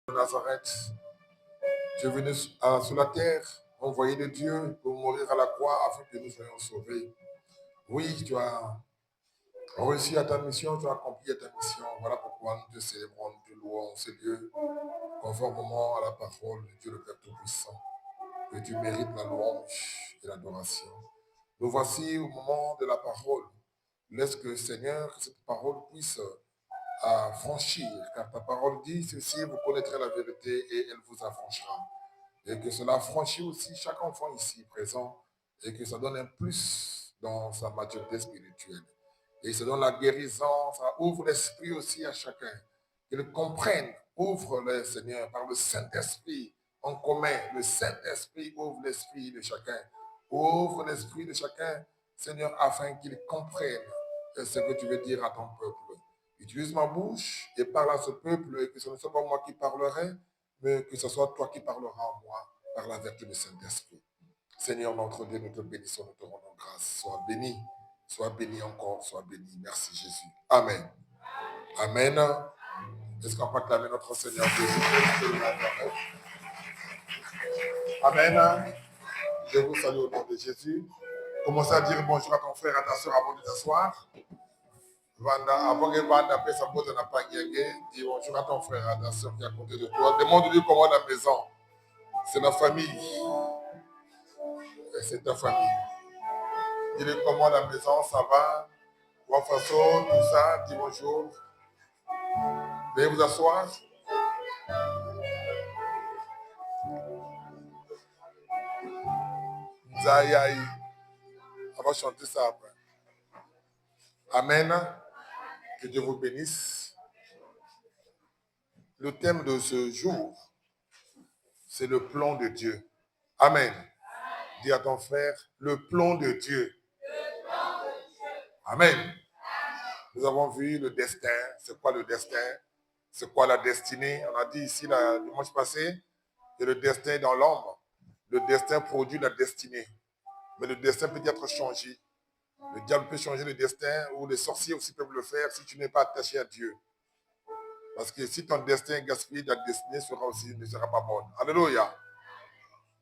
de Nazareth. Tu es venu sur la terre, envoyé de Dieu pour mourir à la croix afin que nous soyons sauvés. Oui, tu as réussi à ta mission, tu as accompli ta mission. Voilà pourquoi nous te célébrons, nous te louons, Seigneur, conformément à la parole de Dieu le Père Tout-Puissant, que tu mérites la louange et l'adoration. Nous voici au moment de la parole. Laisse que, Seigneur, que cette parole puisse franchir, car ta parole dit ceci, vous connaîtrez la vérité et elle vous affranchira. Et que cela franchit aussi chaque enfant ici présent et que ça donne un plus dans sa maturité spirituelle. Et ça donne la guérison, ça ouvre l'esprit aussi à chacun. Qu'il comprenne, ouvre le Seigneur par le Saint-Esprit en commun. Le Saint-Esprit ouvre l'esprit de chacun. Ouvre l'esprit de chacun, Seigneur, afin qu'il comprenne ce que tu veux dire à ton peuple. Utilise ma bouche et parle à ce peuple et que ce ne soit pas moi qui parlerai, mais que ce soit toi qui parleras en moi par la vertu du Saint-Esprit. Seigneur, notre Dieu, nous te bénissons, nous te rendons grâce. Sois béni encore, sois béni. Merci Jésus. Amen. Amen. Est-ce qu'on peut acclamer notre Seigneur Jésus? Amen. Je vous salue au nom de Jésus. Commencez à dire bonjour à ton frère, à ta soeur avant de t'asseoir. Avant que Vanda paie sa pose n'a pas gagné, dis bonjour à ton frère, à ta soeur qui est à côté de toi. Demande-lui comment la maison. C'est la famille. C'est ta famille. Dis-lui comment la maison, ça va. Bonne façon, tout ça, dis bonjour. Veuillez vous asseoir. Zayaï. On va chanter ça après. Amen. Que Dieu vous bénisse. Le thème de ce jour, c'est le plan de Dieu. Amen. Dis à ton frère, le plan de Dieu. Amen. Nous avons vu le destin. C'est quoi le destin? C'est quoi la destinée? On a dit ici le dimanche passé que le destin est dans l'ombre. Le destin produit la destinée. Mais le destin peut être changé. Le diable peut changer le destin, ou les sorciers aussi peuvent le faire si tu n'es pas attaché à Dieu. Parce que si ton destin est gaspillé, ta destinée ne sera pas bonne. Alléluia.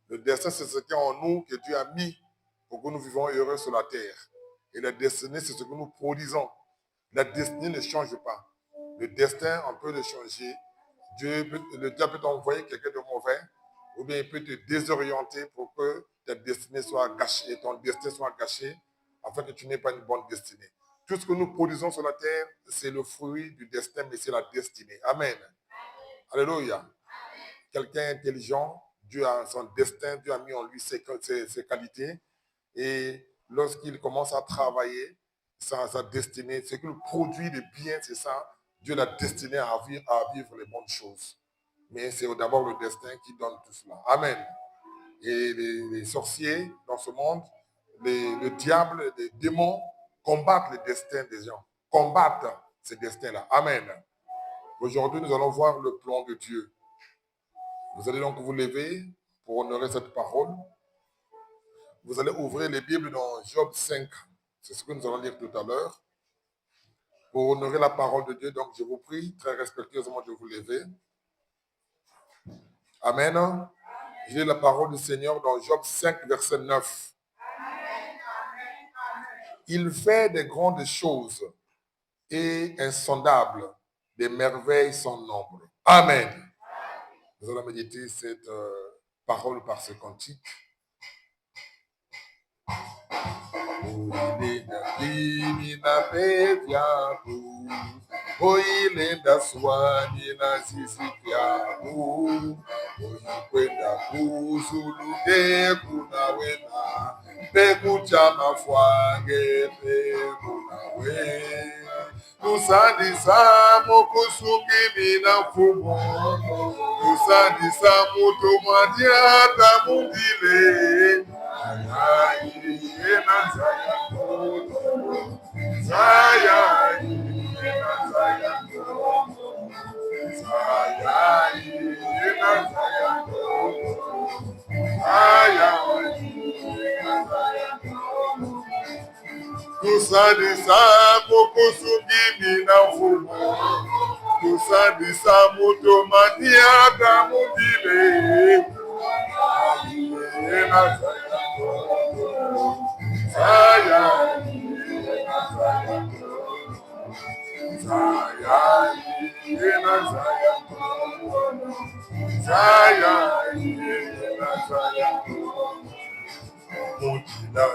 Le destin, c'est ce qui est en nous, que Dieu a mis pour que nous vivions heureux sur la terre. Et la destinée, c'est ce que nous produisons. La destinée ne change pas. Le destin, on peut le changer. Le diable peut t'envoyer quelqu'un de mauvais, ou bien il peut te désorienter pour que ta destinée soit gâchée, ton destin soit gâché, afin que tu n'aies pas une bonne destinée. Tout ce que nous produisons sur la terre, c'est le fruit du destin, mais c'est la destinée. Amen. Alléluia. Quelqu'un intelligent, Dieu a son destin, Dieu a mis en lui ses qualités. Et lorsqu'il commence à travailler sa destinée, ce qu'il produit de bien, c'est ça. Dieu l'a destiné à vivre les bonnes choses. Mais c'est d'abord le destin qui donne tout cela. Amen. Et les sorciers dans ce monde, le diable, les démons combattent le destin des gens. Combattent ces destins-là. Amen. Aujourd'hui, nous allons voir le plan de Dieu. Vous allez donc vous lever pour honorer cette parole. Vous allez ouvrir les Bibles dans Job 5. C'est ce que nous allons lire tout à l'heure. Pour honorer la parole de Dieu, donc je vous prie très respectueusement de vous lever. Amen. J'ai la parole du Seigneur dans Job 5, verset 9. Il fait des grandes choses et insondables, des merveilles sans nombre. Amen. Nous allons méditer cette parole par ce cantique. Oilinda swani na sisi kyamu oikwenda kuzulude kuna wena pekuchama fwange pekunawe tusandisa mukusungimina fumo tusandisa mutomwadiata mundile ayayi enazaya Zayai, Tusandisa mukusugimi na fumo Tusandisa mutomania Zaya, Zaya, Mutila,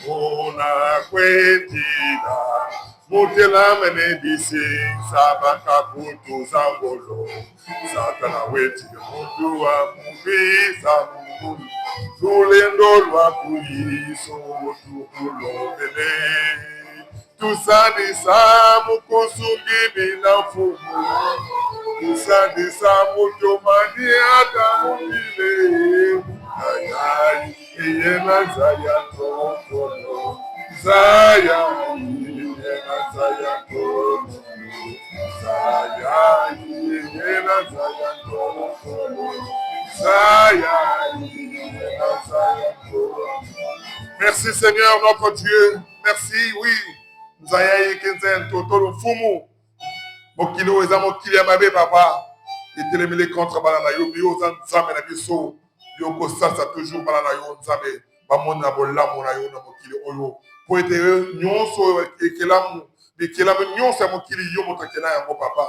Mona, Quetila, Mutila, Menedisi, Sabaka, Putu, Zangolo, Satana, Weti, Mutua, Mubisa, Mubulu, Zulendo, Wakui, Sotukulo, Bene. Tusadisa mukusungini na fumu. Tusadisa mutomani atamundile. Ayayi iyena zaya tokono. Zayayi iyena zaya tokono. Zayayi iyena zaya tokono. Zayayi iyena zaya tokono. Merci Seigneur notre Dieu. Merci, oui. Nous avons eu toto fumu. Mokilo eza mokili ya mabe papa. Etelemele contre balana yo bio za nzambe na biso. Yo ko sasa toujours balana yo nzambe. Bamona bolamu na yo na mokili oyo. Po ete nyonso ekelamu. Ekelamu nyonso ya mokili yo motokela yango papa.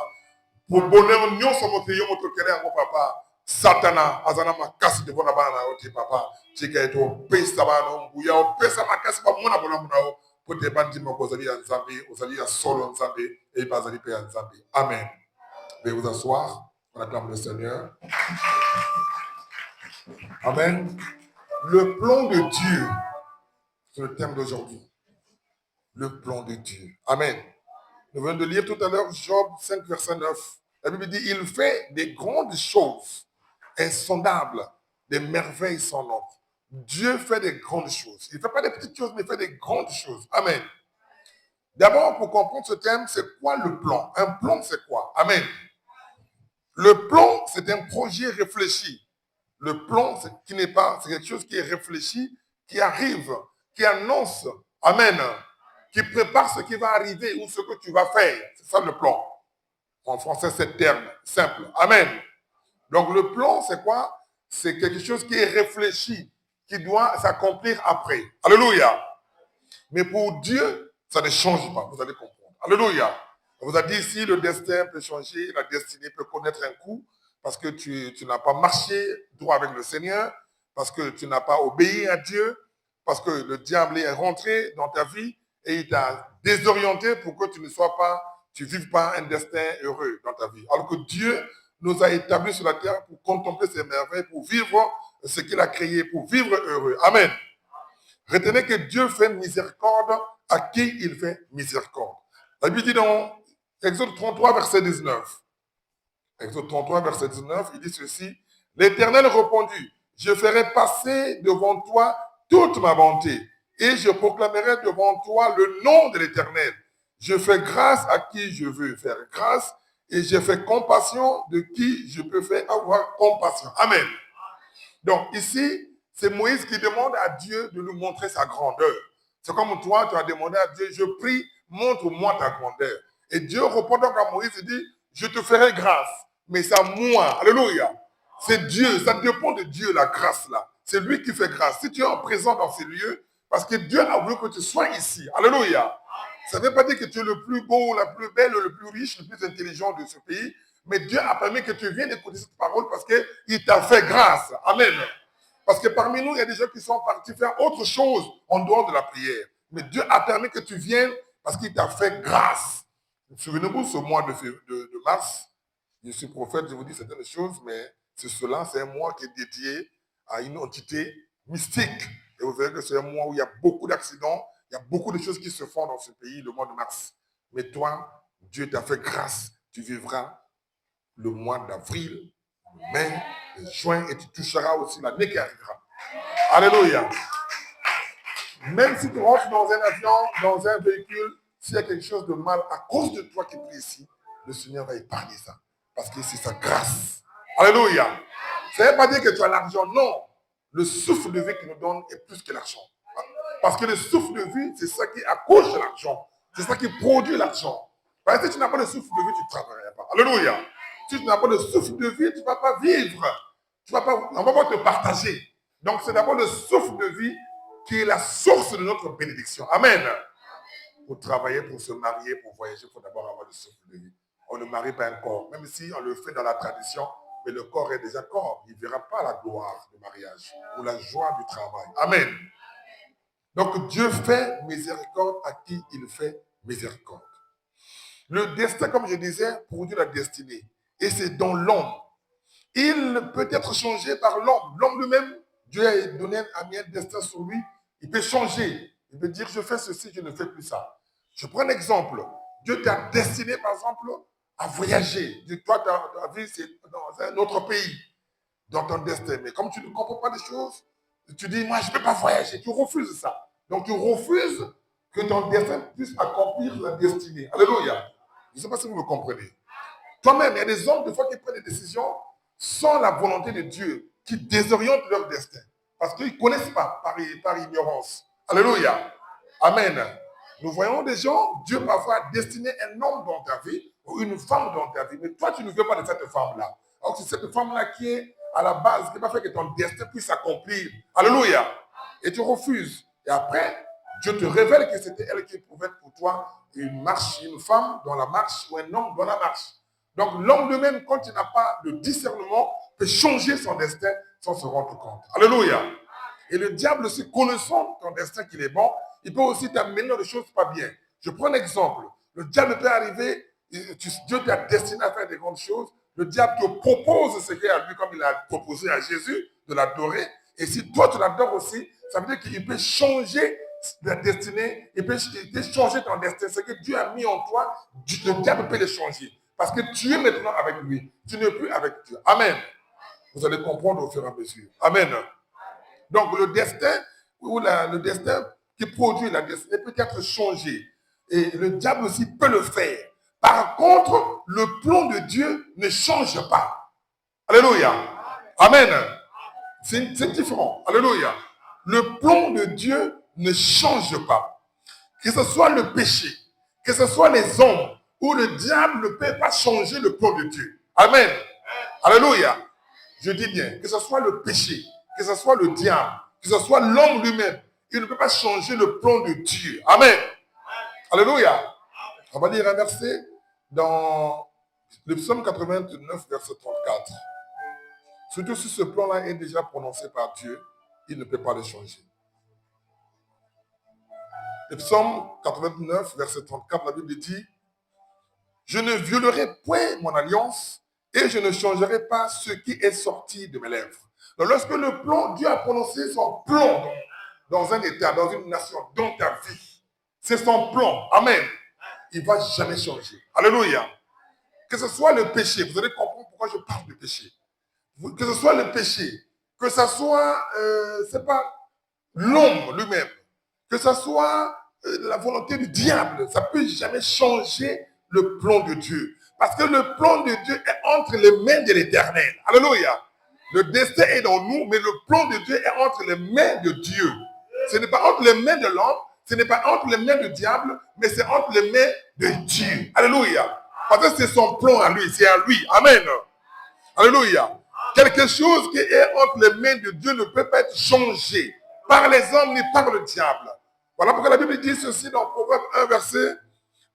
Po bonheur nyonso mokili yo motokela yango papa. Satana azana makasi devant na balana yo te papa. Tika eto pesa bana mbuya pesa makasi bamona bolamu na yo. Pour te bandiments ozali ya nzambe, ozali ya solo nzambe, et bazali pe ya nzambe. Amen. Veuillez vous asseoir, on acclame le Seigneur. Amen. Le plan de Dieu, c'est le thème d'aujourd'hui. Le plan de Dieu. Amen. Nous venons de lire tout à l'heure Job 5, verset 9. La Bible dit, il fait des grandes choses insondables, des merveilles sans nombre. Dieu fait des grandes choses. Il ne fait pas des petites choses, mais il fait des grandes choses. Amen. D'abord, pour comprendre ce thème, c'est quoi le plan? Un plan, c'est quoi? Amen. Le plan, c'est un projet réfléchi. Le plan, c'est quelque chose qui est réfléchi, qui arrive, qui annonce. Amen. Qui prépare ce qui va arriver ou ce que tu vas faire. C'est ça le plan. En français, c'est le terme simple. Amen. Donc, le plan, c'est quoi? C'est quelque chose qui est réfléchi, qui doit s'accomplir après. Alléluia. Mais pour Dieu, ça ne change pas. Vous allez comprendre. Alléluia. On vous a dit ici, le destin peut changer, la destinée peut connaître un coup, parce que tu n'as pas marché droit avec le Seigneur, parce que tu n'as pas obéi à Dieu, parce que le diable est rentré dans ta vie et il t'a désorienté pour que tu ne vives pas un destin heureux dans ta vie. Alors que Dieu nous a établis sur la terre pour contempler ses merveilles, pour vivre ce qu'il a créé, pour vivre heureux. Amen. Retenez que Dieu fait miséricorde à qui il fait miséricorde. La Bible dit dans Exode 33, verset 19. Exode 33, verset 19, il dit ceci. L'Éternel répondit, je ferai passer devant toi toute ma bonté et je proclamerai devant toi le nom de l'Éternel. Je fais grâce à qui je veux faire grâce et je fais compassion de qui je peux faire avoir compassion. Amen. Donc ici, c'est Moïse qui demande à Dieu de nous montrer sa grandeur. C'est comme toi, tu as demandé à Dieu, je prie, montre-moi ta grandeur. Et Dieu répond donc à Moïse et dit, je te ferai grâce, mais c'est à moi. Alléluia. C'est Dieu, ça dépend de Dieu, la grâce là. C'est lui qui fait grâce. Si tu es en présent dans ces lieux, parce que Dieu a voulu que tu sois ici. Alléluia. Ça ne veut pas dire que tu es le plus beau, la plus belle, le plus riche, le plus intelligent de ce pays, mais Dieu a permis que tu viennes écouter cette parole parce qu'il t'a fait grâce. Amen. Parce que parmi nous, il y a des gens qui sont partis faire autre chose en dehors de la prière. Mais Dieu a permis que tu viennes parce qu'il t'a fait grâce. Souvenez-vous, ce mois de mars, je suis prophète, je vous dis certaines choses, mais c'est un mois qui est dédié à une entité mystique. Et vous verrez que c'est un mois où il y a beaucoup d'accidents, il y a beaucoup de choses qui se font dans ce pays, le mois de mars. Mais toi, Dieu t'a fait grâce. Tu vivras le mois d'avril, mai, juin, et tu toucheras aussi l'année qui arrivera. Alléluia. Même si tu rentres dans un avion, dans un véhicule, s'il y a quelque chose de mal à cause de toi qui prie ici, le Seigneur va épargner ça. Parce que c'est sa grâce. Alléluia. Ça ne veut pas dire que tu as l'argent. Non. Le souffle de vie qu'il nous donne est plus que l'argent. Parce que le souffle de vie, c'est ça qui accouche de l'argent. C'est ça qui produit l'argent. Parce que si tu n'as pas de souffle de vie, tu ne travailleras pas. Alléluia. Si tu n'as pas de souffle de vie, tu ne vas pas vivre. On ne va pas te partager. Donc c'est d'abord le souffle de vie qui est la source de notre bénédiction. Amen. Pour travailler, pour se marier, pour voyager, il faut d'abord avoir le souffle de vie. On ne marie pas un corps. Même si on le fait dans la tradition, mais le corps est déjà corps. Il ne verra pas la gloire du mariage ou la joie du travail. Amen. Donc Dieu fait miséricorde à qui il fait miséricorde. Le destin, comme je disais, produit la destinée. Et c'est dans l'homme. Il peut être changé par l'homme. L'homme lui-même, Dieu a donné un destin sur lui. Il peut changer. Il peut dire, je fais ceci, je ne fais plus ça. Je prends un exemple. Dieu t'a destiné, par exemple, à voyager. Toi, ta vie, c'est dans un autre pays, dans ton destin. Mais comme tu ne comprends pas les choses, tu dis, moi, je ne peux pas voyager. Tu refuses ça. Donc, tu refuses que ton destin puisse accomplir la destinée. Alléluia. Je ne sais pas si vous me comprenez. Toi-même, il y a des hommes, des fois, qui prennent des décisions sans la volonté de Dieu, qui désorientent leur destin. Parce qu'ils ne connaissent pas par ignorance. Alléluia. Amen. Nous voyons des gens, Dieu parfois a destiné un homme dans ta vie, ou une femme dans ta vie, mais toi, tu ne veux pas de cette femme-là. Alors c'est cette femme-là qui est à la base, qui va faire que ton destin puisse s'accomplir. Alléluia. Et tu refuses. Et après, Dieu te révèle que c'était elle qui pouvait être pour toi une marche, une femme dans la marche ou un homme dans la marche. Donc l'homme lui-même, quand il n'a pas de discernement, peut changer son destin sans se rendre compte. Alléluia. Et le diable aussi, connaissant ton destin qu'il est bon, il peut aussi t'amener dans des choses pas bien. Je prends un exemple. Le diable peut arriver, Dieu t'a destiné à faire des grandes choses. Le diable te propose ce qu'il a à lui, comme il a proposé à Jésus, de l'adorer. Et si toi tu l'adores aussi, ça veut dire qu'il peut changer la destinée, il peut changer ton destin. Ce que Dieu a mis en toi, le diable peut le changer. Parce que tu es maintenant avec lui. Tu n'es plus avec Dieu. Amen. Vous allez comprendre au fur et à mesure. Amen. Donc le destin, ou le destin qui produit la destinée peut être changé. Et le diable aussi peut le faire. Par contre, le plan de Dieu ne change pas. Alléluia. Amen. C'est différent. Alléluia. Le plan de Dieu ne change pas. Que ce soit le péché, que ce soit les hommes, où le diable ne peut pas changer le plan de Dieu. Amen. Alléluia. Je dis bien, que ce soit le péché, que ce soit le diable, que ce soit l'homme lui-même, il ne peut pas changer le plan de Dieu. Amen. Alléluia. On va lire un verset dans le psaume 89, verset 34. Surtout si ce plan-là est déjà prononcé par Dieu, il ne peut pas le changer. Le psaume 89, verset 34, la Bible dit, « Je ne violerai point mon alliance et je ne changerai pas ce qui est sorti de mes lèvres. » Donc lorsque le plan, Dieu a prononcé son plan dans un état, dans une nation, dans ta vie, c'est son plan. Amen. Il ne va jamais changer. Alléluia. Que ce soit le péché, vous allez comprendre pourquoi je parle de péché. Que ce soit le péché, que ce soit, c'est pas l'homme lui-même, que ce soit la volonté du diable, ça ne peut jamais changer le plan de Dieu. Parce que le plan de Dieu est entre les mains de l'Éternel. Alléluia. Le destin est dans nous, mais le plan de Dieu est entre les mains de Dieu. Ce n'est pas entre les mains de l'homme, ce n'est pas entre les mains du diable, mais c'est entre les mains de Dieu. Alléluia. Parce que c'est son plan à lui, c'est à lui. Amen. Alléluia. Quelque chose qui est entre les mains de Dieu ne peut pas être changé par les hommes ni par le diable. Voilà pourquoi la Bible dit ceci dans Proverbe 1,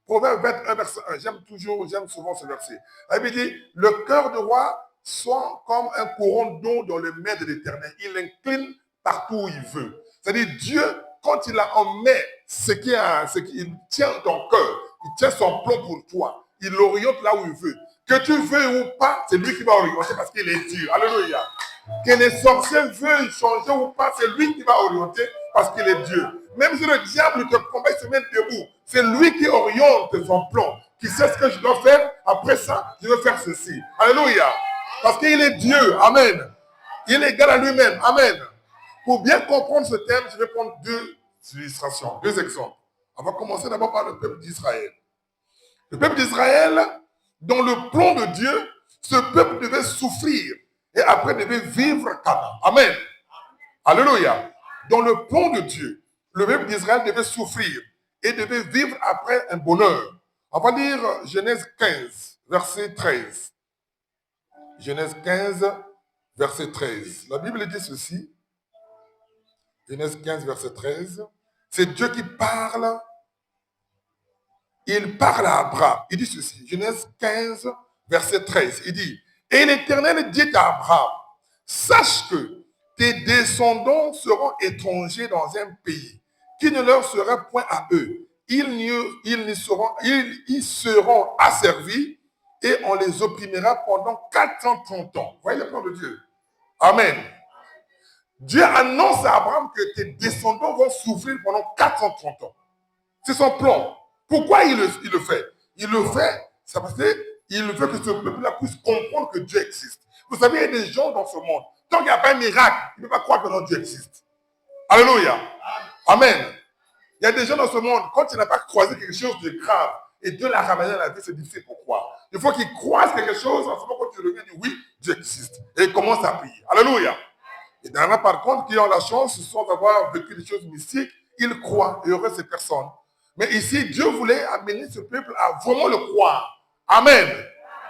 Proverbe 21, verset 1. J'aime souvent ce verset. La Bible dit, le cœur de roi soit comme un courant d'eau dans les mains de l'Éternel. Il incline partout où il veut. C'est-à-dire, Dieu, quand il a en main ce qu'il tient ton cœur, il tient son plan pour toi. Il l'oriente là où il veut. Que tu veux ou pas, c'est lui qui va orienter parce qu'il est Dieu. Alléluia. Que les sorciers veulent changer ou pas, c'est lui qui va orienter parce qu'il est Dieu. Même si le diable te combat, il se met debout. C'est lui qui oriente son plan, qui sait ce que je dois faire. Après ça, je vais faire ceci. Alléluia. Parce qu'il est Dieu. Amen. Il est égal à lui-même. Amen. Pour bien comprendre ce thème, je vais prendre deux illustrations, deux exemples. On va commencer d'abord par le peuple d'Israël. Le peuple d'Israël, dans le plan de Dieu, ce peuple devait souffrir et après devait vivre Canaan. Amen. Alléluia. Dans le plan de Dieu, le peuple d'Israël devait souffrir et devait vivre après un bonheur. On va lire Genèse 15, verset 13. Genèse 15, verset 13. La Bible dit ceci. Genèse 15, verset 13. C'est Dieu qui parle. Il parle à Abraham. Il dit ceci. Genèse 15, verset 13. Il dit, Et l'Éternel dit à Abraham, sache que tes descendants seront étrangers dans un pays qui ne leur sera point à eux. Ils y seront asservis et on les opprimera pendant 430 ans. Vous voyez le plan de Dieu. Amen. Dieu annonce à Abraham que tes descendants vont souffrir pendant 430 ans. C'est son plan. Pourquoi il le fait? Il le fait, c'est parce qu'il veut que ce peuple-là puisse comprendre que Dieu existe. Vous savez, il y a des gens dans ce monde, tant qu'il n'y a pas un miracle, il ne peut pas croire que Dieu existe. Alléluia. Amen. Il y a des gens dans ce monde, quand il n'a pas croisé quelque chose de grave, et Dieu l'a ramené à la vie, c'est difficile pour croire. Il faut qu'il croise quelque chose, en ce moment, quand tu reviens, il dit oui, Dieu existe. Et il commence à prier. Alléluia. Et dans là, par contre, qui ont la chance, sans avoir vécu des choses mystiques, ils croient. Et heureux ces personnes. Mais ici, Dieu voulait amener ce peuple à vraiment le croire. Amen.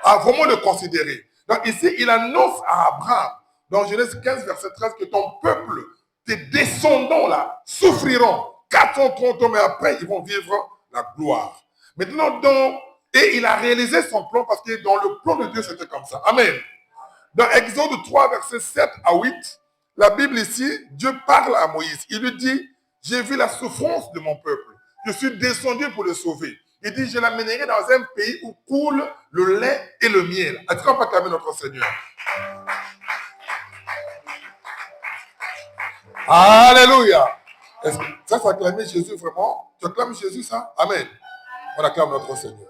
À vraiment le considérer. Donc ici, il annonce à Abraham, dans Genèse 15, verset 13, que ton peuple, tes descendants là, souffriront 430 ans, mais après, ils vont vivre la gloire. Maintenant, et il a réalisé son plan parce que dans le plan de Dieu, c'était comme ça. Amen. Dans Exode 3, verset 7 à 8, la Bible ici, Dieu parle à Moïse. Il lui dit, j'ai vu la souffrance de mon peuple. Je suis descendu pour le sauver. Il dit, je l'amènerai dans un pays où coule le lait et le miel. Est-ce qu'on peut acclamer notre Seigneur? Alléluia. Est-ce que ça, c'est acclamer Jésus vraiment? Tu acclames Jésus, ça? Amen. On acclame notre Seigneur.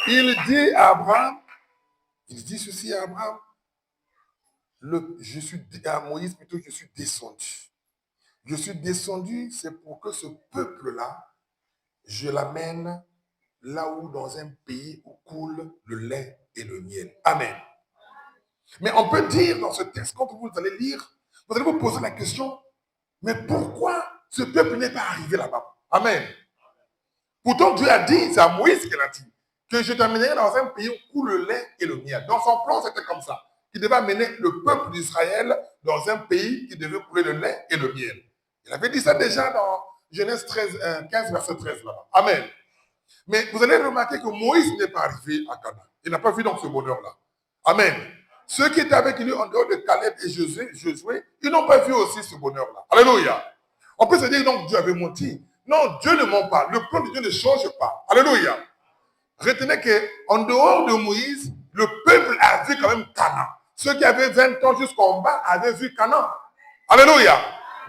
Il dit à Abraham, il dit ceci à Abraham, à Moïse plutôt, je suis descendu. Je suis descendu, c'est pour que ce peuple-là, je l'amène là où, dans un pays où coule le lait et le miel. Amen. Mais on peut dire dans ce texte, quand vous allez lire, vous allez vous poser la question, mais pourquoi ce peuple n'est pas arrivé là-bas? Amen. Pourtant, Dieu a dit, c'est à Moïse qu'il a dit, que je t'amènerai dans un pays où coule le lait et le miel. Dans son plan, c'était comme ça. Il devait amener le peuple d'Israël dans un pays qui devait couler le lait et le miel. Il avait dit ça déjà dans Genèse 15, verset 13. Là. Amen. Mais vous allez remarquer que Moïse n'est pas arrivé à Canaan. Il n'a pas vu donc ce bonheur-là. Amen. Ceux qui étaient avec lui en dehors de Caleb et Josué, ils n'ont pas vu aussi ce bonheur-là. Alléluia. On peut se dire donc Dieu avait menti. Non, Dieu ne ment pas. Le plan de Dieu ne change pas. Alléluia. Retenez qu'en dehors de Moïse, le peuple a vu quand même Canaan. Ceux qui avaient 20 ans jusqu'en bas avaient vu Canaan. Alléluia.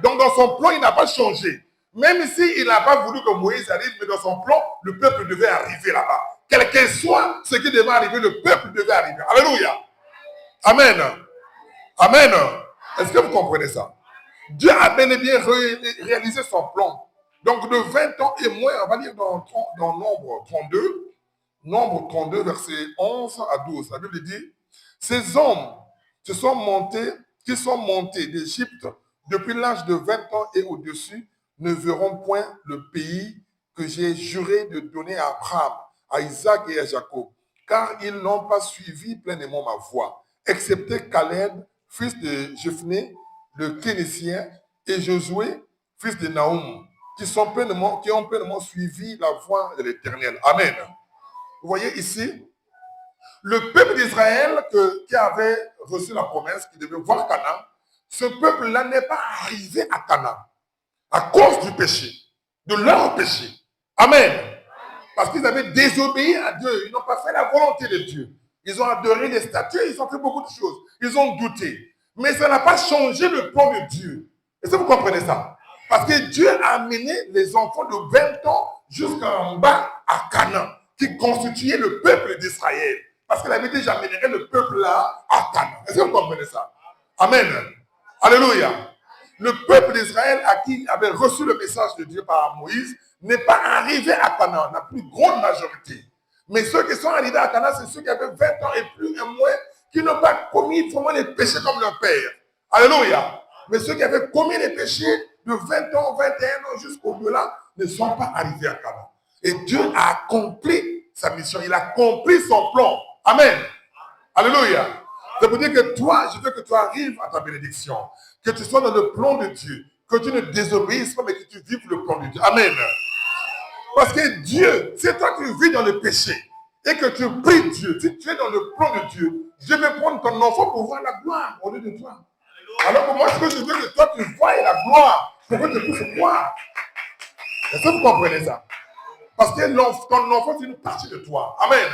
Donc dans son plan, il n'a pas changé. Même s'il n'a pas voulu que Moïse arrive, mais dans son plan, le peuple devait arriver là-bas. Quel que soit ce qui devait arriver, le peuple devait arriver. Alléluia. Amen. Amen. Est-ce que vous comprenez ça? Dieu a bel et bien réalisé son plan. Donc de 20 ans et moins, on va lire dans Nombre 32, Nombre 32, verset 11 à 12. La Bible dit, ces hommes qui sont montés d'Égypte depuis l'âge de 20 ans et au-dessus ne verront point le pays que j'ai juré de donner à Abraham, à Isaac et à Jacob, car ils n'ont pas suivi pleinement ma voie, excepté Caleb, fils de Jephné, le Kénésien, et Josué, fils de Naoum, qui ont pleinement suivi la voie de l'Éternel. Amen. Vous voyez ici, le peuple d'Israël qui avait reçu la promesse, qui devait voir Canaan, ce peuple-là n'est pas arrivé à Canaan à cause du péché, de leur péché. Amen. Parce qu'ils avaient désobéi à Dieu, ils n'ont pas fait la volonté de Dieu. Ils ont adoré les statues, ils ont fait beaucoup de choses. Ils ont douté. Mais ça n'a pas changé le plan de Dieu. Est-ce que vous comprenez ça? Parce que Dieu a amené les enfants de 20 ans jusqu'en bas à Canaan, qui constituait le peuple d'Israël. Parce qu'il avait dit, j'amènerai le peuple là à Canaan. Est-ce que vous comprenez ça? Amen. Alléluia. Le peuple d'Israël à qui avait reçu le message de Dieu par Moïse n'est pas arrivé à Canaan, la plus grande majorité. Mais ceux qui sont arrivés à Canaan, c'est ceux qui avaient 20 ans et plus et moins, qui n'ont pas commis vraiment les péchés comme leur père. Alléluia. Mais ceux qui avaient commis les péchés de 20 ans, 21 ans jusqu'au-delà, ne sont pas arrivés à Canaan. Et Dieu a accompli sa mission, il a accompli son plan. Amen. Alléluia. Ça veut dire que toi, je veux que tu arrives à ta bénédiction, que tu sois dans le plan de Dieu, que tu ne désobéisses pas, mais que tu vives le plan de Dieu. Amen. Parce que Dieu, si toi tu vis dans le péché et que tu pries Dieu, si tu es dans le plan de Dieu, Dieu veut prendre ton enfant pour voir la gloire au lieu de toi. Alors que moi, ce que je veux que toi tu vois la gloire pour que tu puisses voir. Est-ce que vous comprenez ça? Parce que ton enfant, c'est une partie de toi. Amen.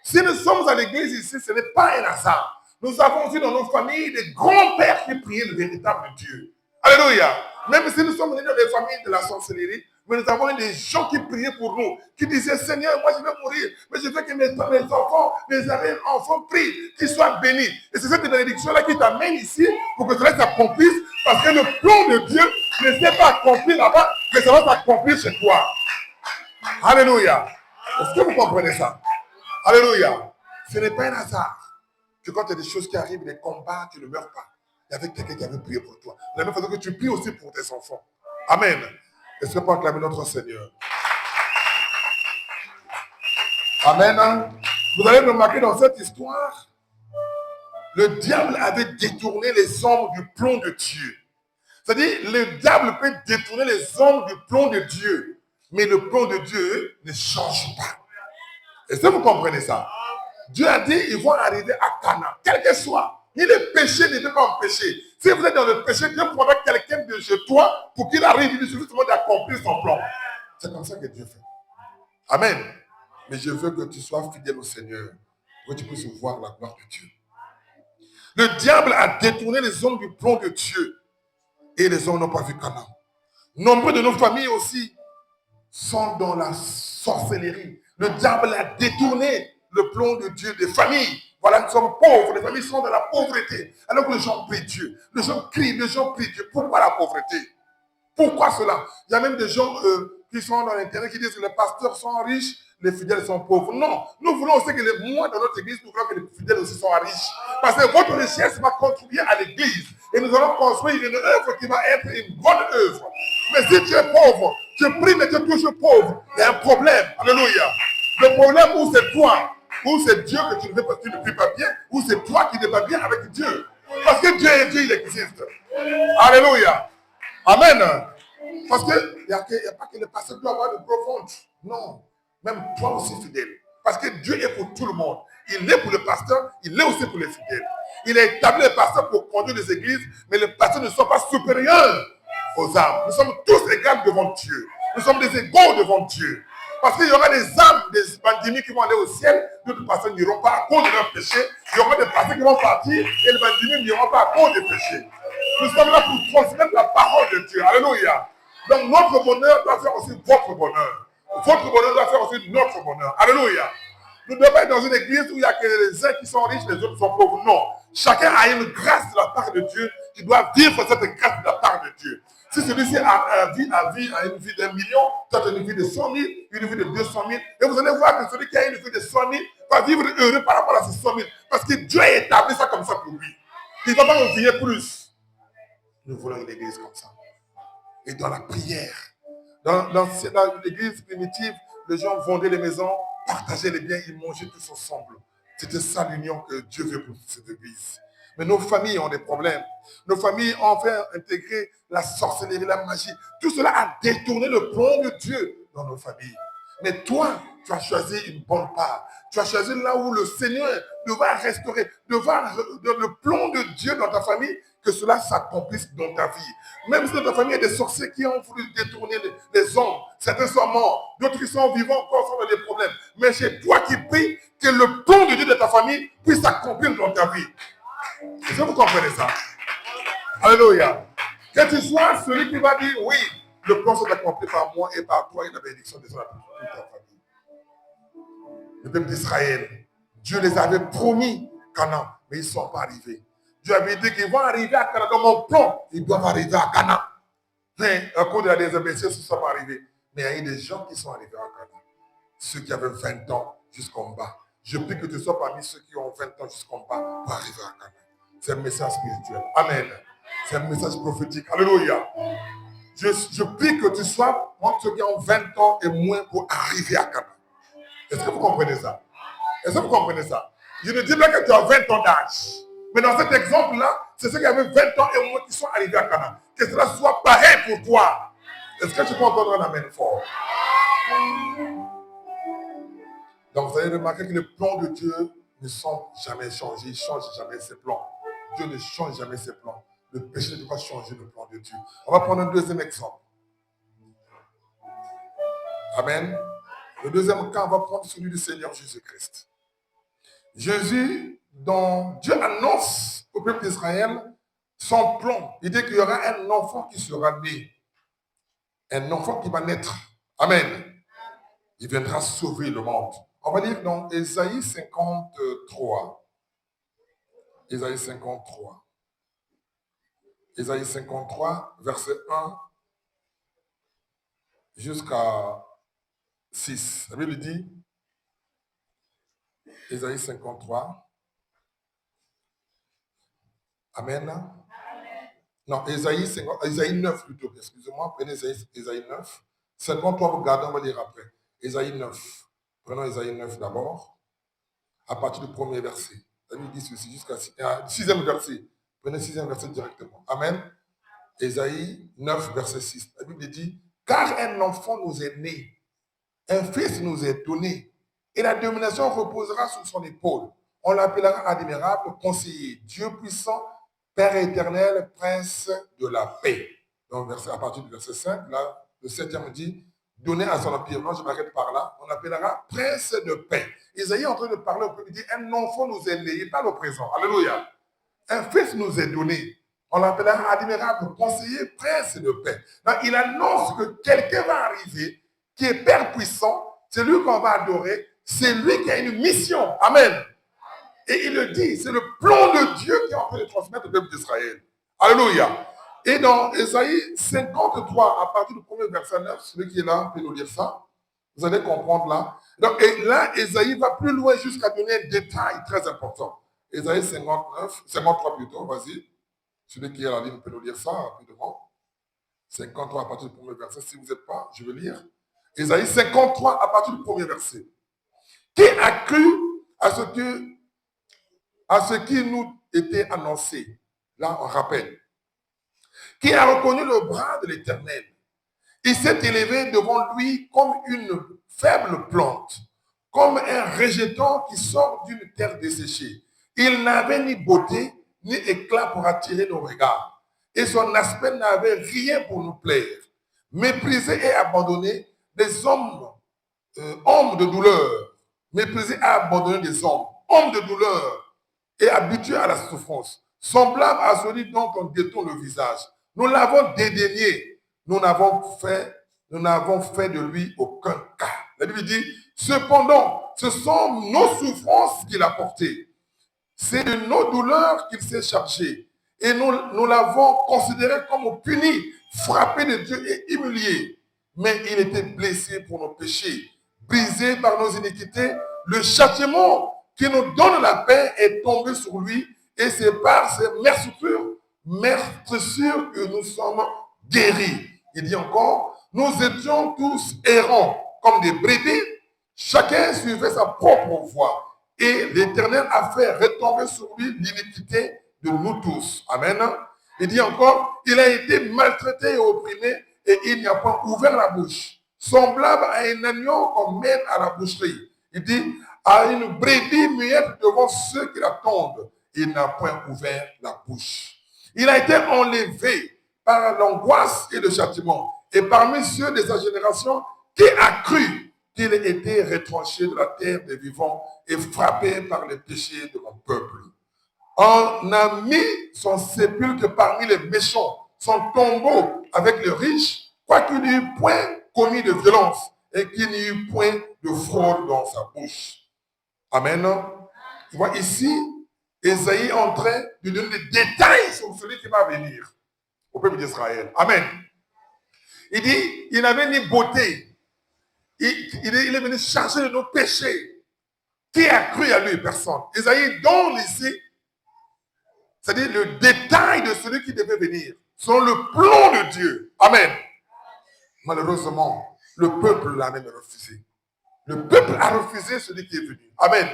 Si nous sommes à l'église ici, ce n'est pas un hasard. Nous avons aussi dans nos familles des grands-pères qui priaient le véritable Dieu. Alléluia. Même si nous sommes venus dans les familles de la sorcellerie, mais nous avons eu des gens qui priaient pour nous, qui disaient, Seigneur, moi je vais mourir, mais je veux que mes enfants, mes enfants prient, qu'ils soient bénis. Et c'est cette bénédiction-là qui t'amène ici pour que cela s'accomplisse, parce que le plan de Dieu ne s'est pas accompli là-bas, mais ça va s'accomplir chez toi. Alléluia. Est-ce que vous comprenez ça? Alléluia. Ce n'est pas un hasard que quand il y a des choses qui arrivent, des combats, tu ne meurs pas. Il y avait quelqu'un qui avait prié pour toi. De la même façon que tu pries aussi pour tes enfants. Amen. Est-ce que peut acclamer notre Seigneur? Amen. Vous allez remarquer dans cette histoire, le diable avait détourné les hommes du plan de Dieu. C'est-à-dire, le diable peut détourner les hommes du plan de Dieu. Mais le plan de Dieu ne change pas. Est-ce que vous comprenez ça? Dieu a dit, ils vont arriver à Canaan, quel que soit. Ni le péché ne peut pas empêcher. Si vous êtes dans le péché, Dieu prendra quelqu'un de chez toi pour qu'il arrive, il suffit seulement d'accomplir son plan. C'est comme ça que Dieu fait. Amen. Mais je veux que tu sois fidèle au Seigneur pour que tu puisses voir la gloire de Dieu. Le diable a détourné les hommes du plan de Dieu et les hommes n'ont pas vu Canaan. Nombreux de nos familles aussi sont dans la sorcellerie. Le diable a détourné le plan de Dieu des familles. Voilà, nous sommes pauvres, les familles sont dans la pauvreté. Alors que les gens prient Dieu, les gens crient, les gens prient Dieu. Pourquoi la pauvreté? Pourquoi cela? Il y a même des gens qui sont dans l'intérêt qui disent que les pasteurs sont riches, les fidèles sont pauvres. Non, nous voulons aussi que les mois dans notre église, nous voulons que les fidèles aussi soient riches. Parce que votre richesse va contribuer à l'église. Et nous allons construire une œuvre qui va être une bonne œuvre. Mais si tu es pauvre, tu pries mais tu es toujours pauvre, il y a un problème. Alléluia. Le problème, ou c'est toi, ou c'est Dieu que tu ne pries pas bien, ou c'est toi qui n'es pas bien avec Dieu. Parce que Dieu est Dieu, il existe. Alléluia. Amen. Parce qu'il n'y a pas que le pasteur doit avoir de gros ventre. Non. Même toi aussi fidèle. Parce que Dieu est pour tout le monde. Il est pour le pasteur, il est aussi pour les fidèles. Il a établi le pasteur pour conduire les églises, mais les pasteurs ne sont pas supérieurs aux âmes. Nous sommes tous égaux devant Dieu. Nous sommes des égaux devant Dieu. Parce qu'il y aura des âmes, des bandits qui vont aller au ciel, d'autres personnes n'iront pas à cause de leur péché. Il y aura des personnes qui vont partir et les bandits n'iront pas à cause des péchés. Nous sommes là pour transmettre la parole de Dieu. Alléluia. Donc notre bonheur doit faire aussi votre bonheur. Votre bonheur doit faire aussi notre bonheur. Alléluia. Nous ne devons pas être dans une église où il n'y a que les uns qui sont riches, les autres sont pauvres. Non. Chacun a une grâce de la part de Dieu. Il doit vivre cette grâce de la part de Dieu. Si celui-ci a une vie d'1 million, toi tu as une vie de 100 000, une vie de 200 000, et vous allez voir que celui qui a une vie de 100 000 va vivre heureux par rapport à ces 100 000. Parce que Dieu a établi ça comme ça pour lui. Il ne va pas envier plus. Nous voulons une église comme ça. Et dans la prière. Dans l'église primitive, les gens vendaient les maisons, partageaient les biens, ils mangeaient tous ensemble. C'était ça l'union que Dieu veut pour cette église. Mais nos familles ont des problèmes. Nos familles ont fait intégrer la sorcellerie, la magie. Tout cela a détourné le plan de Dieu dans nos familles. Mais toi, tu as choisi une bonne part. Tu as choisi là où le Seigneur devra restaurer, devra le plan de Dieu dans ta famille, que cela s'accomplisse dans ta vie. Même si dans ta famille, il y a des sorciers qui ont voulu détourner les hommes. Certains sont morts, d'autres qui sont vivants encore sont dans des problèmes. Mais c'est toi qui pries que le plan de Dieu de ta famille puisse s'accomplir dans ta vie. Est-ce que vous comprenez ça? Alléluia. Que tu sois celui qui va dire oui, le plan s'est accompli par moi et par toi et la bénédiction de toute ta famille. Le peuple d'Israël, Dieu les avait promis Canaan, mais ils ne sont pas arrivés. Dieu avait dit qu'ils vont arriver à Canaan. Dans mon plan, ils doivent arriver à Canaan. Mais à cause de la désobéissance, ils ne sont pas arrivés. Mais il y a eu des gens qui sont arrivés à Canaan. Ceux qui avaient 20 ans jusqu'en bas. Je prie que tu sois parmi ceux qui ont 20 ans jusqu'en bas pour arriver à Canaan. C'est un message spirituel. Amen. C'est un message prophétique. Alléluia. Je prie que tu sois entre ceux qui ont 20 ans et moins pour arriver à Canaan. Est-ce que vous comprenez ça? Est-ce que vous comprenez ça? Je ne dis pas que tu as 20 ans d'âge. Mais dans cet exemple-là, c'est ceux qui avaient 20 ans et moins qui sont arrivés à Canaan. Que cela soit pareil pour toi. Est-ce que tu peux entendre un amen fort? Donc vous allez remarquer que les plans de Dieu ne sont jamais changés. Il ne change jamais ses plans. Dieu ne change jamais ses plans. Le péché ne peut pas changer le plan de Dieu. On va prendre un deuxième exemple. Amen. Le deuxième cas, on va prendre celui du Seigneur Jésus-Christ. Jésus, dont Dieu annonce au peuple d'Israël son plan. Il dit qu'il y aura un enfant qui sera né. Un enfant qui va naître. Amen. Il viendra sauver le monde. On va lire dans Ésaïe 53. Ésaïe 53. Ésaïe 53, verset 1 jusqu'à 6. La Bible dit, Ésaïe 53. Amen. Non, Ésaïe 9 plutôt. Excusez-moi, prenez Ésaïe 9. 53, vous gardez, on va lire après. Ésaïe 9. Prenons Ésaïe 9 d'abord, à partir du premier verset. La Bible dit ceci jusqu'à 6e verset. Prenez 6e verset directement. Amen. Ésaïe 9, verset 6. La Bible dit, car un enfant nous est né, un fils nous est donné, et la domination reposera sur son épaule. On l'appellera admirable, conseiller, Dieu puissant, Père éternel, prince de la paix. Donc, à partir du verset 5, là, le 7e dit, donné à son empire. Non, je m'arrête par là. On l'appellera prince de paix. Isaïe est en train de parler au peuple, il dit, un enfant nous est né, il parle au présent. Alléluia. Un fils nous est donné. On l'appellera admirable, conseiller, prince de paix. Donc, il annonce que quelqu'un va arriver qui est Père puissant, c'est lui qu'on va adorer, c'est lui qui a une mission. Amen. Et il le dit, c'est le plan de Dieu qui est en train de transmettre au peuple d'Israël. Alléluia. Et dans Ésaïe 53, à partir du premier verset 9, celui qui est là peut nous lire ça. Vous allez comprendre là. Donc, et là, Ésaïe va plus loin jusqu'à donner un détail très important. Ésaïe 53 plutôt, vas-y. Celui qui est là, peut nous lire ça rapidement. 53 à partir du premier verset. Si vous n'êtes pas, je vais lire. Ésaïe 53 à partir du premier verset. Qui a cru à ce qui nous était annoncé? Là, on rappelle. Qui a reconnu le bras de l'Éternel? Il s'est élevé devant lui comme une faible plante, comme un rejeton qui sort d'une terre desséchée. Il n'avait ni beauté, ni éclat pour attirer nos regards. Et son aspect n'avait rien pour nous plaire. Méprisé et abandonné, des hommes de douleur. Méprisé et abandonné des hommes de douleur et habitués à la souffrance. Semblable à celui dont on détourne le visage. Nous l'avons dédaigné. Nous n'avons fait de lui aucun cas. La Bible dit, cependant, ce sont nos souffrances qu'il a portées. C'est de nos douleurs qu'il s'est chargé. Et nous l'avons considéré comme puni, frappé de Dieu et humilié. Mais il était blessé pour nos péchés, brisé par nos iniquités. Le châtiment qui nous donne la paix est tombé sur lui. Et c'est par ses meurtrissures que nous sommes guéris. Il dit encore, nous étions tous errants comme des brebis, chacun suivait sa propre voie. Et l'Éternel a fait retomber sur lui l'iniquité de nous tous. Amen. Il dit encore, il a été maltraité et opprimé et il n'y a pas ouvert la bouche. Semblable à un agneau qu'on mène à la boucherie. Il dit, à une brebis muette devant ceux qui l'attendent. Il n'a point ouvert la bouche. Il a été enlevé par l'angoisse et le châtiment. Et parmi ceux de sa génération, qui a cru qu'il était retranché de la terre des vivants et frappé par les péchés de mon peuple. On a mis son sépulcre parmi les méchants, son tombeau avec les riches, quoiqu'il n'y eût point commis de violence et qu'il n'y eût point de fraude dans sa bouche. Amen. Tu vois ici, Ésaïe est en train de donner des détails sur celui qui va venir au peuple d'Israël. Amen. Il dit, il n'avait ni beauté. Il est venu charger de nos péchés. Qui a cru à lui? Personne. Ésaïe donne ici, c'est-à-dire le détail de celui qui devait venir, selon le plan de Dieu. Amen. Malheureusement, le peuple l'a même refusé. Le peuple a refusé celui qui est venu. Amen.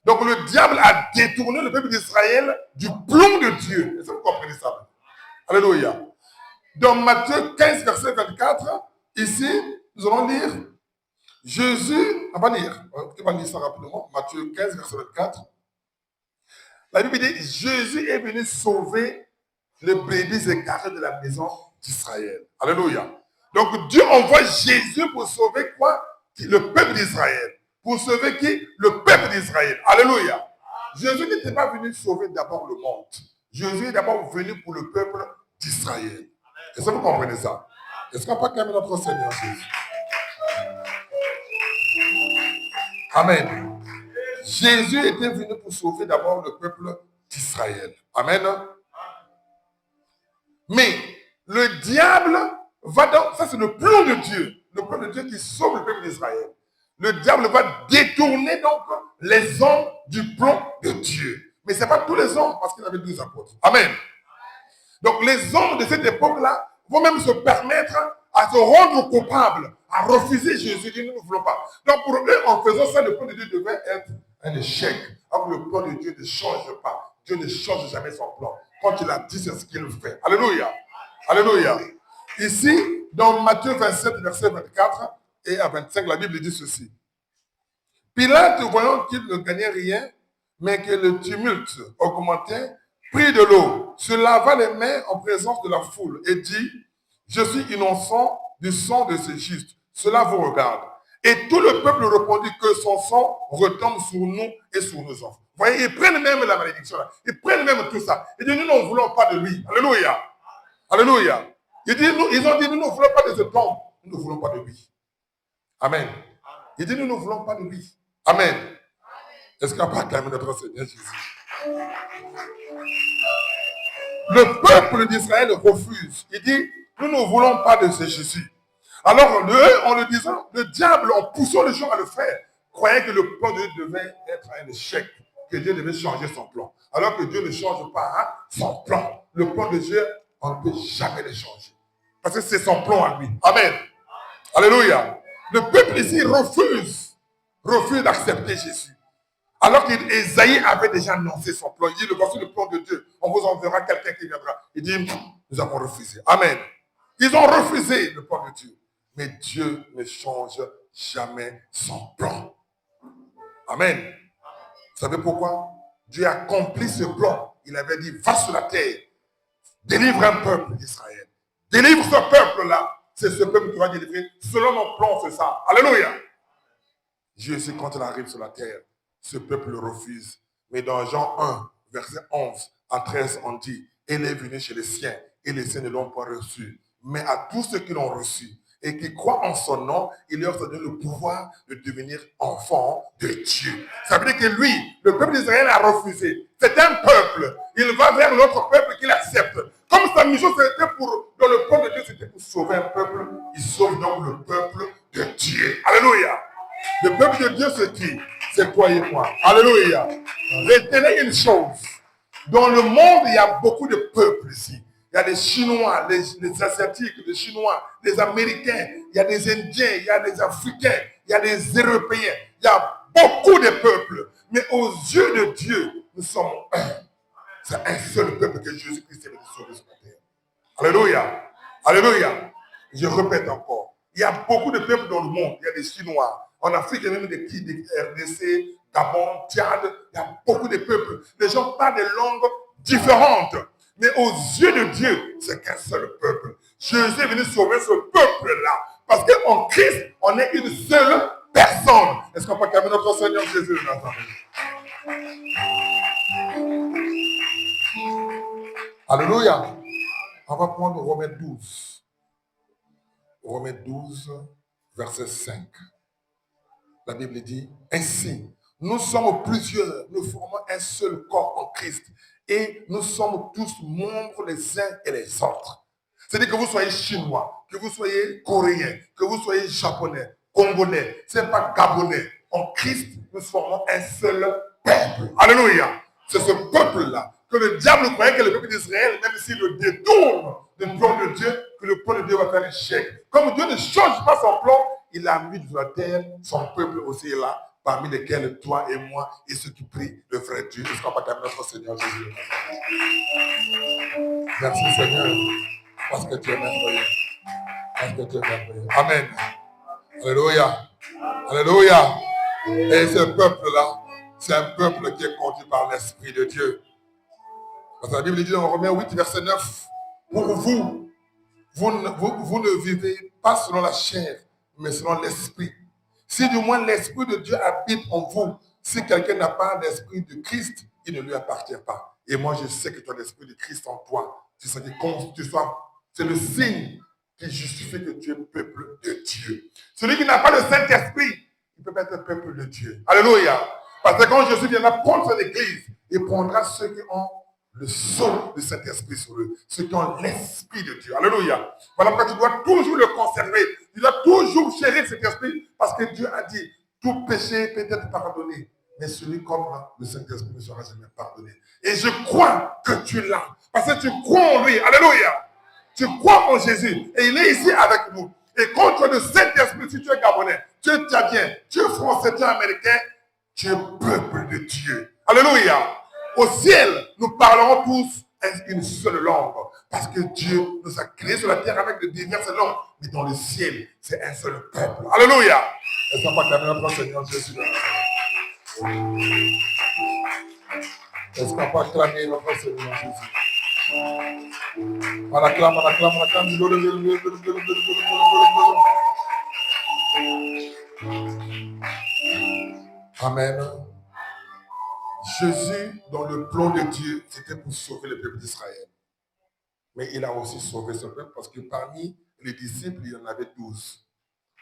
Donc le diable a détourné le peuple d'Israël du plan de Dieu. Est-ce que vous comprenez ça? Alléluia. Dans Matthieu 15, verset 24, ici, nous allons lire Jésus, on va lire ça rapidement, Matthieu 15, verset 24. La Bible dit, Jésus est venu sauver les brebis égarées de la maison d'Israël. Alléluia. Donc Dieu envoie Jésus pour sauver quoi? Le peuple d'Israël. Pour sauver qui? Le peuple d'Israël. Alléluia. Jésus n'était pas venu sauver d'abord le monde. Jésus est d'abord venu pour le peuple d'Israël. Est-ce que vous comprenez ça? Est-ce qu'on peut calmer notre Seigneur Jésus? Amen. Jésus était venu pour sauver d'abord le peuple d'Israël. Amen. Mais le diable va dans... Ça, c'est le plan de Dieu. Le plan de Dieu qui sauve le peuple d'Israël. Le diable va détourner donc les hommes du plan de Dieu. Mais ce n'est pas tous les hommes, parce qu'il avait 12 apôtres. Amen. Donc les hommes de cette époque-là vont même se permettre à se rendre coupables, à refuser Jésus. Nous ne voulons pas. Donc pour eux, en faisant ça, le plan de Dieu devait être un échec. Alors le plan de Dieu ne change pas. Dieu ne change jamais son plan. Quand il a dit, c'est ce qu'il fait. Alléluia. Alléluia. Ici, dans Matthieu 27, verset 24 et à 25, la Bible dit ceci. Pilate, voyant qu'il ne gagnait rien, mais que le tumulte augmentait, prit de l'eau, se lava les mains en présence de la foule et dit, je suis innocent du sang de ce juste. Cela vous regarde. Et tout le peuple répondit que son sang retombe sur nous et sur nos enfants. Vous voyez, ils prennent même la malédiction. Là. Ils prennent même tout ça. Ils disent, nous ne voulons pas de lui. Alléluia. Alléluia. Ils ont dit, nous ne voulons pas de cet homme. Nous ne voulons pas de lui. Amen. Ils disent, nous ne voulons pas de lui. Amen. Est-ce qu'on peut acclamer notre Seigneur Jésus? Le peuple d'Israël refuse. Il dit, nous ne voulons pas de ce Jésus. Alors, en le disant, le diable, en poussant les gens à le faire, croyait que le plan de Dieu devait être un échec, que Dieu devait changer son plan. Alors que Dieu ne change pas son plan. Le plan de Dieu, on ne peut jamais le changer. Parce que c'est son plan à lui. Amen. Alléluia. Le peuple ici refuse d'accepter Jésus. Alors qu'Ésaïe avait déjà annoncé son plan. Il dit, voici le plan de Dieu. On vous enverra quelqu'un qui viendra. Il dit, nous avons refusé. Amen. Ils ont refusé le plan de Dieu. Mais Dieu ne change jamais son plan. Amen. Vous savez pourquoi? Dieu a accompli ce plan. Il avait dit, va sur la terre. Délivre un peuple d'Israël. Délivre ce peuple-là. C'est ce peuple qui va délivrer. Selon mon plan, c'est ça. Alléluia. Dieu, c'est quand il arrive sur la terre, ce peuple le refuse. Mais dans Jean 1, verset 11 à 13, on dit, il est venu chez les siens, et les siens ne l'ont pas reçu. Mais à tous ceux qui l'ont reçu, et qui croient en son nom, il leur donne le pouvoir de devenir enfants de Dieu. Ça veut dire que lui, le peuple d'Israël a refusé. C'est un peuple. Il va vers l'autre peuple qu'il accepte. Comme sa mission, c'était dans le peuple de Dieu, c'était pour sauver un peuple. Il sauve donc le peuple de Dieu. Alléluia. Le peuple de Dieu, c'est qui? C'est toi et moi. Alléluia. Retenez une chose. Dans le monde, il y a beaucoup de peuples ici. Il y a des Chinois, les Asiatiques, les Chinois, les Américains, il y a des Indiens, il y a des Africains, il y a des Européens. Il y a beaucoup de peuples. Mais aux yeux de Dieu, nous sommes un. C'est un seul peuple que Jésus-Christ est venu sauver sur la terre. Alléluia. Alléluia. Je répète encore. Il y a beaucoup de peuples dans le monde. Il y a des Chinois. En Afrique, il y a même des RDC, Gabon, Tchad. Il y a beaucoup de peuples. Les gens parlent des langues différentes. Mais aux yeux de Dieu, c'est qu'un seul peuple. Jésus est venu sauver ce peuple-là. Parce qu'en Christ, on est une seule personne. Est-ce qu'on peut calmer notre Seigneur Jésus de Nazareth? Alléluia. On va prendre Romains 12. Romains 12, verset 5. La Bible dit, ainsi, nous sommes plusieurs, nous formons un seul corps en Christ. Et nous sommes tous membres les uns et les autres. C'est-à-dire que vous soyez chinois, que vous soyez coréen, que vous soyez japonais, congolais, ce n'est pas gabonais. En Christ, nous formons un seul peuple. Alléluia. C'est ce peuple-là que le diable croyait que le peuple d'Israël, même s'il le détourne du plan de Dieu, que le plan de Dieu va faire échec. Comme Dieu ne change pas son plan, il a mis sur la terre son peuple aussi là, parmi lesquels toi et moi et ceux qui prient le vrai Dieu jusqu'à pas notre Seigneur Jésus. Merci Seigneur, parce que tu es merveilleux. Parce que tu es merveilleux. Amen. Alléluia. Alléluia. Et ce peuple-là, c'est un peuple qui est conduit par l'Esprit de Dieu. Parce que la Bible dit dans Romains 8, verset 9, pour vous, vous ne vivez pas selon la chair, mais selon l'Esprit. Si du moins l'Esprit de Dieu habite en vous, si quelqu'un n'a pas l'Esprit de Christ, il ne lui appartient pas. Et moi, je sais que tu as l'Esprit de Christ en toi. C'est ça qui compte, c'est le signe qui justifie que tu es peuple de Dieu. Celui qui n'a pas le Saint-Esprit, il ne peut pas être peuple de Dieu. Alléluia. Parce que quand Jésus viendra prendre son église, il prendra ceux qui ont le sceau du Saint-Esprit sur eux, ceux qui ont l'Esprit de Dieu. Alléluia. Voilà pourquoi tu dois toujours le conserver. Tu dois toujours chérir cet esprit, parce que Dieu a dit, tout péché peut être pardonné, mais celui comme le Saint-Esprit ne sera jamais pardonné. Et je crois que tu l'as, parce que tu crois en lui. Alléluia. Tu crois en Jésus, et il est ici avec nous. Et quand tu as le Saint-Esprit, si tu es Gabonais, tu es Tchadien, tu es Français, tu es Américain, tu es peuple de Dieu. Alléluia. Au ciel, nous parlerons tous une seule langue. Parce que Dieu nous a créés sur la terre avec de diverses langues. Mais dans le ciel, c'est un seul peuple. Alléluia. Est-ce qu'on va acclamer notre Seigneur Jésus? Est-ce qu'on va acclamer notre Seigneur Jésus? On acclame, on acclame, on acclame. Amen. Jésus, dans le plan de Dieu, c'était pour sauver le peuple d'Israël. Mais il a aussi sauvé ce peuple parce que parmi les disciples, il y en avait 12.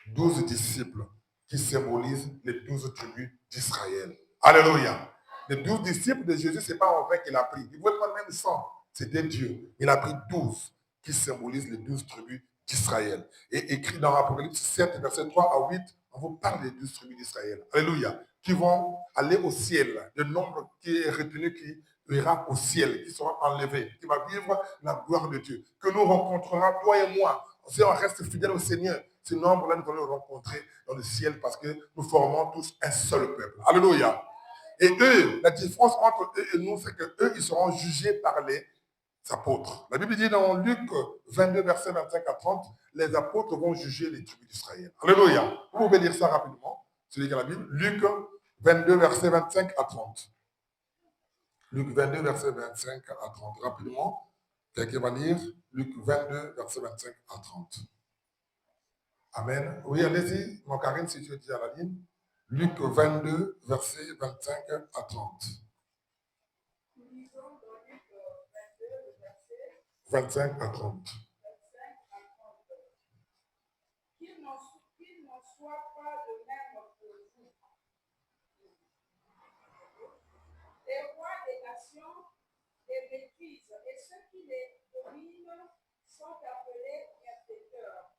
12 disciples qui symbolisent les 12 tribus d'Israël. Alléluia. Les 12 disciples de Jésus, ce n'est pas en vain qu'il a pris. Il ne voulait pas le même sang. C'était Dieu. Il a pris 12 qui symbolisent les 12 tribus d'Israël. Et écrit dans Apocalypse 7, verset 3 à 8, on vous parle des 12 tribus d'Israël. Alléluia. Qui vont aller au ciel. Le nombre qui est retenu, qui ira au ciel, qui sera enlevé, qui va vivre la gloire de Dieu. Que nous rencontrera, toi et moi. Si on reste fidèle au Seigneur, ce nombre-là, nous allons le rencontrer dans le ciel parce que nous formons tous un seul peuple. Alléluia. Et eux, la différence entre eux et nous, c'est qu'eux, ils seront jugés par les apôtres. La Bible dit dans Luc 22, verset 25 à 30, les apôtres vont juger les tribus d'Israël. Alléluia. Vous pouvez lire ça rapidement, celui qui a la Bible. Luc 22, verset 25 à 30. Luc 22, verset 25 à 30. Rapidement, quelqu'un va lire Luc 22, verset 25 à 30. Amen. Oui, allez-y, mon Karine, si tu es déjà à la ligne. Luc 22, verset 25 à 30. 25 à 30. Qu'il n'en soit pas de même pour vous. Les rois des nations les méprisent, et ceux qui les dominent sont appelés bienfaiteurs.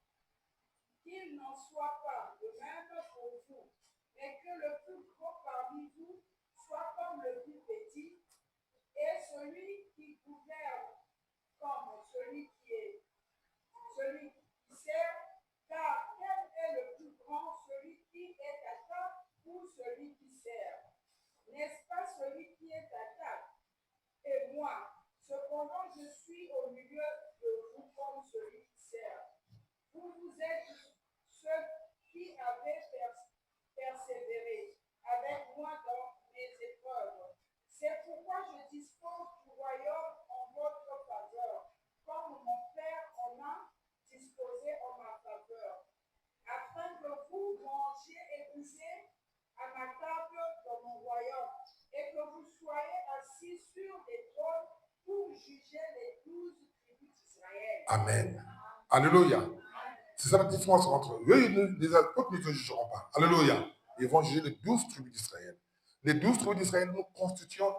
Qu'il n'en soit pas de même pour vous, mais que le plus gros parmi vous soit comme le plus petit, et celui qui gouverne comme celui qui sert, car quel est le plus grand, celui qui est à table ou celui qui sert? N'est-ce pas celui qui est à table? Et moi, cependant, je suis au milieu de vous comme celui qui sert. Vous êtes ceux qui avez persévéré avec moi dans mes épreuves. C'est pourquoi je dispose du royaume en votre faveur, comme mon Père en a disposé en ma faveur, afin que vous mangiez et buviez à ma table dans mon royaume, et que vous soyez assis sur des trônes pour juger les 12 tribus d'Israël. Amen. Alléluia. C'est ça la différence entre eux. Les apôtres ne se jugeront pas. Alléluia. Ils vont juger les 12 tribus d'Israël. Les 12 tribus d'Israël, nous constituons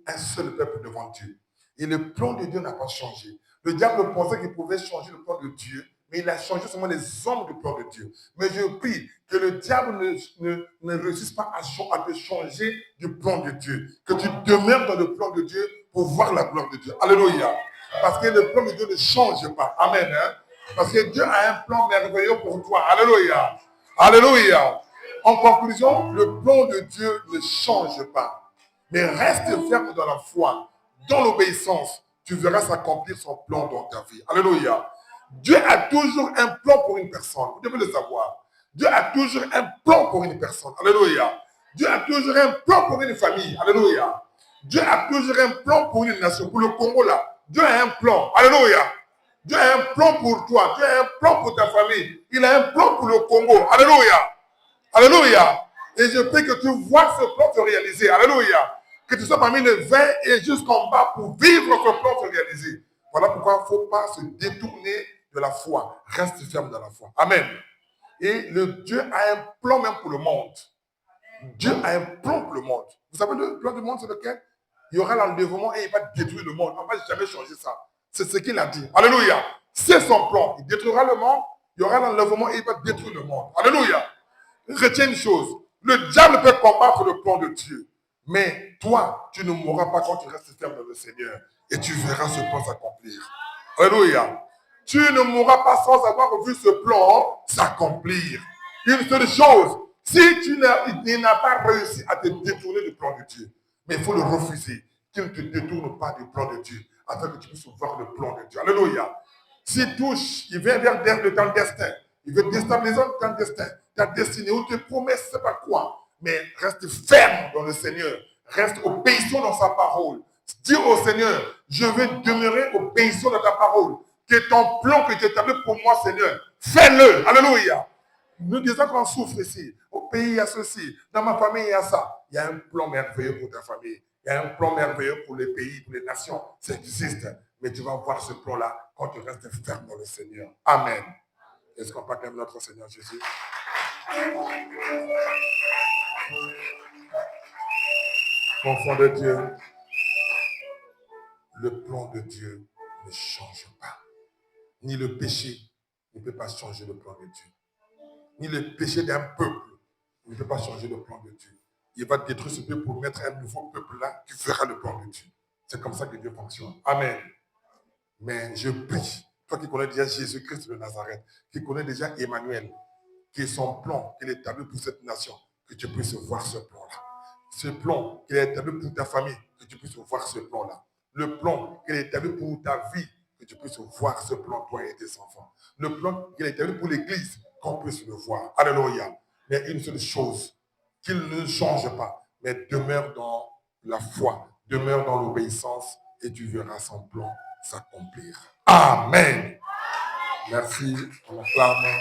un seul peuple devant Dieu. Et le plan de Dieu n'a pas changé. Le diable pensait qu'il pouvait changer le plan de Dieu, mais il a changé seulement les hommes du plan de Dieu. Mais je prie que le diable ne réussisse pas à te changer du plan de Dieu. Que tu demeures dans le plan de Dieu pour voir la gloire de Dieu. Alléluia. Parce que le plan de Dieu ne change pas. Amen. Hein? Parce que Dieu a un plan merveilleux pour toi. Alléluia. Alléluia. En conclusion, le plan de Dieu ne change pas. Mais reste ferme dans la foi, dans l'obéissance. Tu verras s'accomplir son plan dans ta vie. Alléluia. Dieu a toujours un plan pour une personne. Vous devez le savoir. Dieu a toujours un plan pour une personne. Alléluia. Dieu a toujours un plan pour une famille. Alléluia. Dieu a toujours un plan pour une nation. Pour le Congo là, Dieu a un plan. Alléluia. Dieu a un plan pour toi. Dieu a un plan pour ta famille. Il a un plan pour le Congo. Alléluia. Alléluia. Et je prie que tu vois ce plan se réaliser. Alléluia. Que tu sois parmi les 20 et jusqu'en bas pour vivre ce plan se réaliser. Voilà pourquoi il ne faut pas se détourner de la foi. Reste ferme dans la foi. Amen. Et le Dieu a un plan même pour le monde. Dieu a un plan pour le monde. Vous savez, le plan du monde, c'est lequel? Il y aura l'enlèvement et il va détruire le monde. On ne va jamais changer ça. C'est ce qu'il a dit. Alléluia. C'est son plan. Il détruira le monde. Il y aura l'enlèvement et il va détruire le monde. Alléluia. Retiens une chose. Le diable peut combattre le plan de Dieu. Mais toi, tu ne mourras pas quand tu restes ferme dans le Seigneur. Et tu verras ce plan s'accomplir. Alléluia. Tu ne mourras pas sans avoir vu ce plan s'accomplir. Une seule chose. Si tu n'as pas réussi à te détourner du plan de Dieu, mais il faut le refuser. Qu'il ne te détourne pas du plan de Dieu, afin que tu puisses voir le plan de Dieu. Alléluia. S'il touche, il vient vers ton destin. Il veut déstabiliser ton destin, ta destinée, ou tes promesses, je ne sais pas quoi. Mais reste ferme dans le Seigneur. Reste obéissant dans sa parole. Dis au Seigneur, je vais demeurer obéissant dans ta parole. Que ton plan que tu établis pour moi, Seigneur, fais-le. Alléluia. Nous disons qu'on souffre ici. Au pays, il y a ceci. Dans ma famille, il y a ça. Il y a un plan merveilleux pour ta famille. Il y a un plan merveilleux pour les pays, pour les nations. Ça existe. Mais tu vas voir ce plan-là quand tu restes ferme dans le Seigneur. Amen. Est-ce qu'on parle quand même notre Seigneur Jésus? Enfant de Dieu, le plan de Dieu ne change pas. Ni le péché ne peut pas changer le plan de Dieu. Ni le péché d'un peuple ne peut pas changer le plan de Dieu. Il va détruire ce peuple pour mettre un nouveau peuple là qui fera le plan de Dieu. C'est comme ça que Dieu fonctionne. Amen. Mais je prie, toi qui connais déjà Jésus-Christ de Nazareth, qui connais déjà Emmanuel, qui est son plan qu'il a établi pour cette nation, que tu puisses voir ce plan-là. Ce plan qu'il a établi pour ta famille, que tu puisses voir ce plan-là. Le plan qu'il a établi pour ta vie, que tu puisses voir ce plan, toi et tes enfants. Le plan qu'il a établi pour l'Église, qu'on puisse le voir. Alléluia. Mais une seule chose, qu'il ne change pas, mais demeure dans la foi, demeure dans l'obéissance et tu verras son plan s'accomplir. Amen. Merci. On acclame.